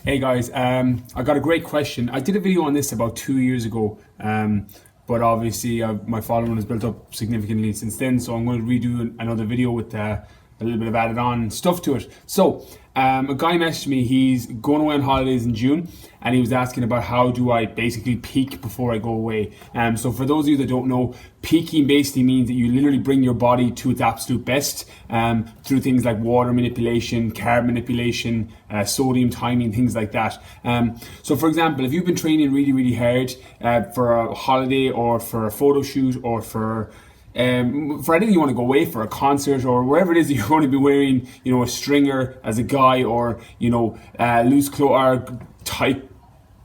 Hey guys, I got a great question. I did a video on this about 2 years ago, but obviously my following has built up significantly since then. So I'm going to redo another video with a little bit of added on stuff to it. So a guy messaged me. He's going away on holidays in June, and he was asking about how do I basically peak before I go away. So for those of you that don't know, peaking basically means that you literally bring your body to its absolute best through things like water manipulation, carb manipulation, sodium timing, things like that. So for example, if you've been training really hard for a holiday or for a photo shoot or for anything you want to go away for, a concert or wherever it is that you're going to be wearing, a stringer as a guy, or loose clothes or tight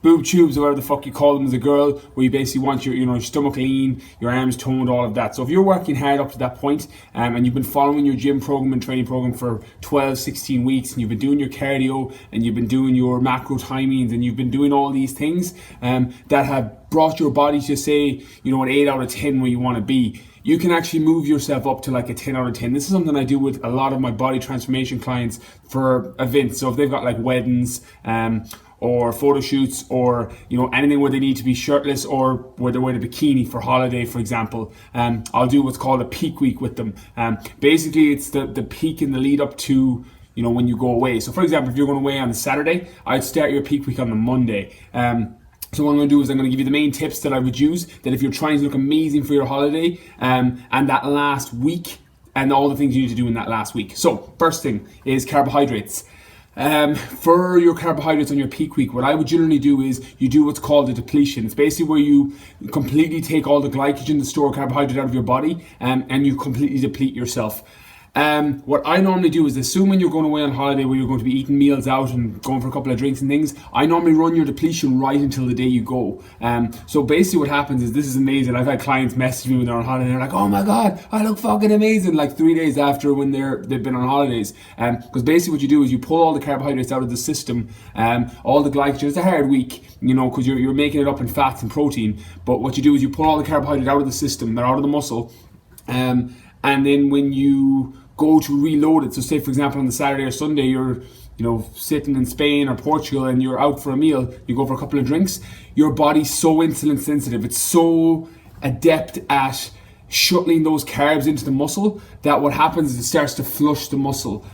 boob tubes or whatever the fuck you call them as a girl, where you basically want your stomach lean, your arms toned, all of that. So if you're working hard up to that point, and you've been following your gym program and training program for 12-16 weeks, and you've been doing your cardio and you've been doing your macro timings and you've been doing all these things that have brought your body to say an 8 out of 10 where you want to be, you can actually move yourself up to like a 10 out of 10. This is something I do with a lot of my body transformation clients for events. So if they've got like weddings or photo shoots, or anything where they need to be shirtless, or where they're wearing a bikini for holiday, for example, I'll do what's called a peak week with them. Basically, it's the peak in the lead up to when you go away. So for example, if you're going away on a Saturday, I'd start your peak week on the Monday. So what I'm going to do is I'm going to give you the main tips that I would use, that if you're trying to look amazing for your holiday and that last week, and all the things you need to do in that last week. So first thing is carbohydrates. For your carbohydrates on your peak week, what I would generally do is you do what's called a depletion. It's basically where you completely take all the glycogen, the stored carbohydrate out of your body, and you completely deplete yourself. What I normally do is, assuming you're going away on holiday where you're going to be eating meals out and going for a couple of drinks and things, I normally run your depletion right until the day you go. So basically what happens is, this is amazing. I've had clients message me when they're on holiday and they're like, oh my God, I look fucking amazing, like 3 days after when they've been on holidays. Because basically what you do is you pull all the carbohydrates out of the system, all the glycogen. It's a hard week, because you're making it up in fats and protein. But what you do is you pull all the carbohydrate out of the system, they're out of the muscle, and then when you go to reload it, so say for example on the Saturday or Sunday you're sitting in Spain or Portugal and you're out for a meal, you go for a couple of drinks, your body's so insulin sensitive, it's so adept at shuttling those carbs into the muscle, that what happens is it starts to flush the muscle.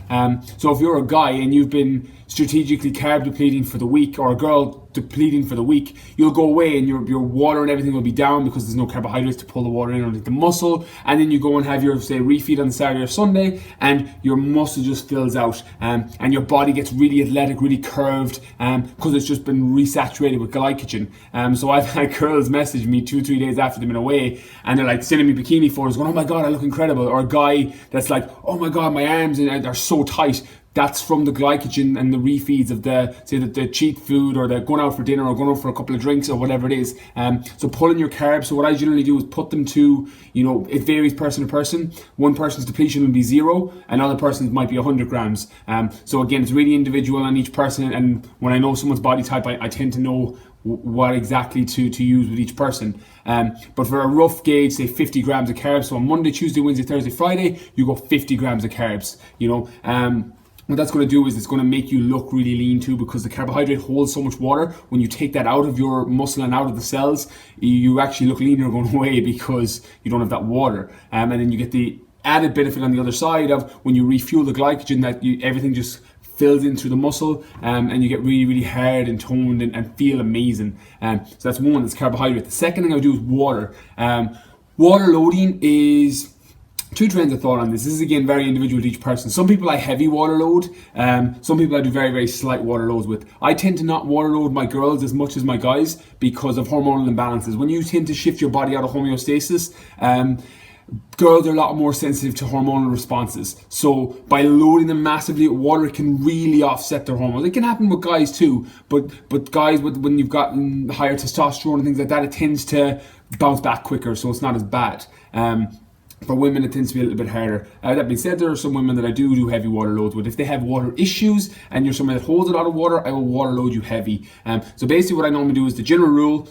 So if you're a guy and you've been strategically carb depleting for the week, or a girl depleting for the week, you'll go away and your water and everything will be down because there's no carbohydrates to pull the water in underneath the muscle, and then you go and have your, say, refeed on Saturday or Sunday, and your muscle just fills out, and your body gets really athletic, really curved, because it's just been resaturated with glycogen. So I've had girls message me 2-3 days after they've been away, and they're like sending me bikini photos going, oh my God, I look incredible. Or a guy that's like, oh my God, my arms are so tight. That's from the glycogen and the refeeds of the cheat food, or the going out for dinner, or going out for a couple of drinks, or whatever it is. So pulling your carbs. So what I generally do is put them to, it varies person to person. One person's depletion would be 0, another person's might be 100 grams. So again, it's really individual on each person. And when I know someone's body type, I tend to know what exactly to use with each person. But for a rough gauge, say 50 grams of carbs. So on Monday, Tuesday, Wednesday, Thursday, Friday, you go 50 grams of carbs, what that's going to do is it's going to make you look really lean too, because the carbohydrate holds so much water. When you take that out of your muscle and out of the cells, you actually look leaner going away because you don't have that water. And then you get the added benefit on the other side of when you refuel the glycogen, that everything just fills in through the muscle, and you get really hard and toned and feel amazing. So that's one, that's carbohydrate. The second thing I do is water. Water loading is... Two trains of thought on this. This is again very individual to each person. Some people I heavy water load. Some people I do very slight water loads with. I tend to not water load my girls as much as my guys because of hormonal imbalances. When you tend to shift your body out of homeostasis, girls are a lot more sensitive to hormonal responses. So by loading them massively with water, it can really offset their hormones. It can happen with guys too, but guys, when you've got higher testosterone and things like that, it tends to bounce back quicker, so it's not as bad. For women, it tends to be a little bit harder. That being said, there are some women that I do heavy water loads with. If they have water issues and you're someone that holds a lot of water, I will water load you heavy. So basically what I normally do is, the general rule,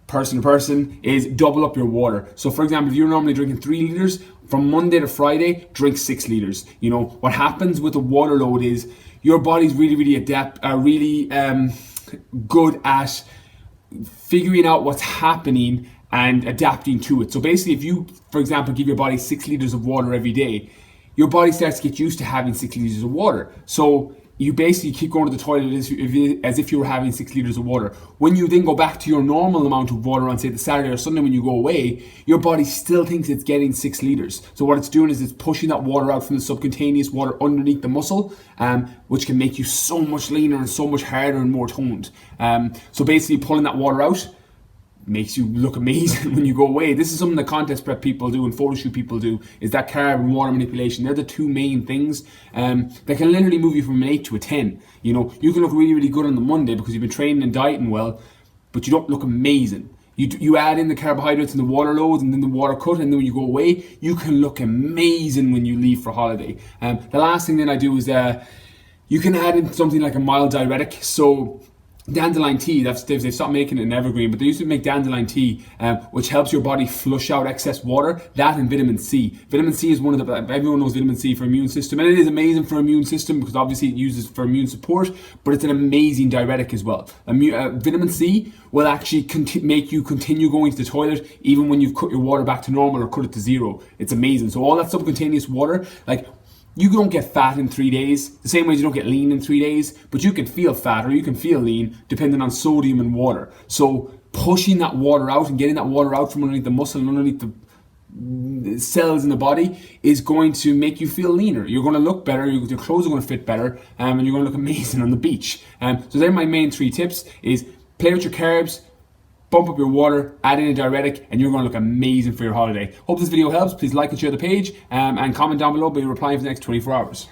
person to person, is double up your water. So for example, if you're normally drinking 3 liters, from Monday to Friday, drink 6 liters. You know, what happens with the water load is your body's really good at figuring out what's happening and adapting to it. So basically, if you, for example, give your body 6 liters of water every day, your body starts to get used to having 6 liters of water. So you basically keep going to the toilet as if you were having 6 liters of water. When you then go back to your normal amount of water on, say, the Saturday or Sunday when you go away, your body still thinks it's getting 6 liters. So what it's doing is it's pushing that water out from the subcutaneous water underneath the muscle, which can make you so much leaner and so much harder and more toned. So basically pulling that water out makes you look amazing when you go away. This is something that contest prep people do and photo shoot people do, is that carb and water manipulation. They're the two main things that can literally move you from an 8 to a 10. You know, you can look really good on the Monday because you've been training and dieting well, but you don't look amazing. You add in the carbohydrates and the water loads and then the water cut, and then when you go away, you can look amazing when you leave for holiday. The last thing then I do is you can add in something like a mild diuretic. So dandelion tea, they've stopped making it in Evergreen, but they used to make dandelion tea, which helps your body flush out excess water. That and vitamin C. Vitamin C is one of the, everyone knows vitamin C for immune system, and it is amazing for immune system because obviously it uses for immune support, but it's an amazing diuretic as well. Vitamin C will actually make you continue going to the toilet even when you've cut your water back to normal or cut it to 0. It's amazing. So all that subcutaneous water, like, you don't get fat in 3 days, the same way as you don't get lean in 3 days, but you can feel fat or you can feel lean depending on sodium and water. So pushing that water out and getting that water out from underneath the muscle and underneath the cells in the body is going to make you feel leaner. You're going to look better, your clothes are going to fit better, and you're going to look amazing on the beach. So they're my main 3 tips, is play with your carbs, bump up your water, add in a diuretic, and you're going to look amazing for your holiday. Hope this video helps. Please like and share the page, and comment down below, but you're replying for the next 24 hours.